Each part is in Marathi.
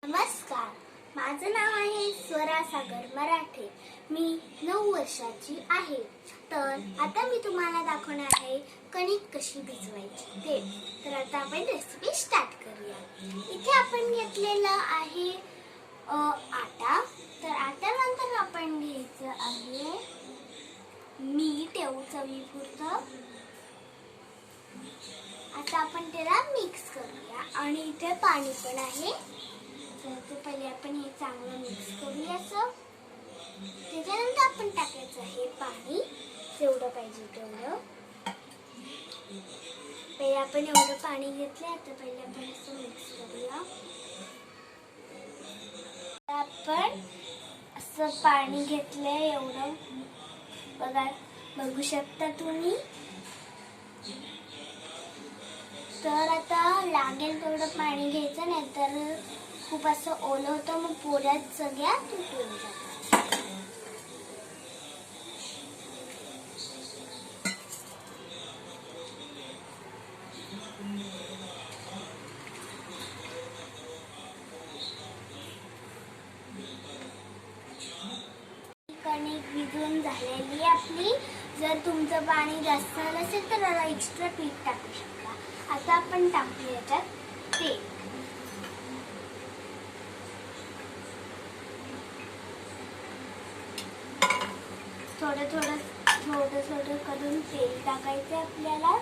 नमस्कार, माझं नाव आहे स्वरा सागर मराठे. मी 9 वर्षाची आहे. तर आता मी तुम्हाला दाखवणार आहे कणिक कशी भिजवायची ते. तर आता आपण रेसिपी स्टार्ट करूया. इथे आपण घेतलेलं आहे आटा. तर आट्यानंतर आपण घ्यायचं आहे मीठ चवीपुरतं. आता आपण त्याला मिक्स करूया आणि इथे पाणी पण आहे. तर पहिले आपण हे चांगलं मिक्स करूया असं. त्याच्यानंतर आपण टाकायचं आहे पाणी, जेवढं पाहिजे तेवढं. पहिले आपण एवढं पाणी घेतलं. आता पहिले आपण असं मिक्स करूया. आपण असं पाणी घेतलंय एवढं, बघू शकता तुम्ही. तर आता लागेल तेवढं पाणी घ्यायचं, नाहीतर खूप असं ओलं होतं, मग पोळ्यात सगळ्या तुटून जातात. कणिक भिजून झालेली आपली. जर तुमचं पाणी जास्त झालं असेल तर एक्स्ट्रा पीठ टाकू शकता. आता आपण टाकू याच्यात तेल. थोडं करून तेल टाकायचं आपल्याला,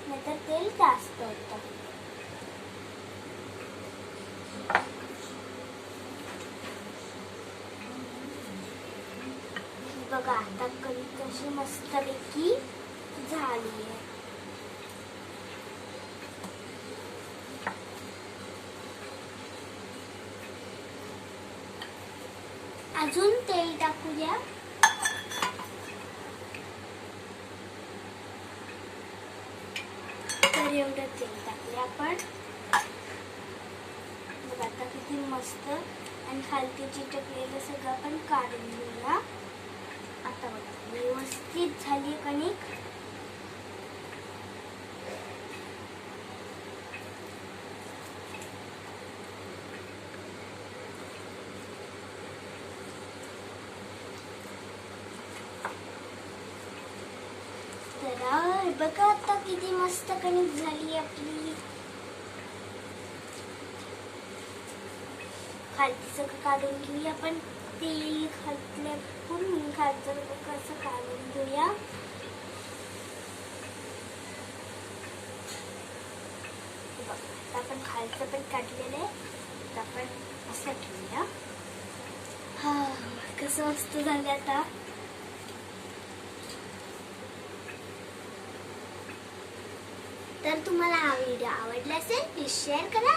नाहीतर तेल जास्त होतं. बघा आता कणिक कशी मस्तपैकी झाली आहे. अजून तेल टाकू द्या. तर एवढं तेल टाकले आपण. बघा आता किती मस्त आणि खालती चिटकलेलं सगळं आपण काढून घेऊया. आता बघा व्यवस्थित झाली कणिक. तर बघा आता किती मस्त कणिक झाली आपली. खालती सगळं काढून घेऊया आपण. तेल खालच्या पूर्ण खालचं कसं काढून घेऊया. आता आपण खालचं पण काढलेलं आहे. आता आपण असं ठेवूया. हा, कसं मस्त झालं आता. तर तुम्हाला हा व्हिडिओ आवडला असेल प्लीज शेअर करा.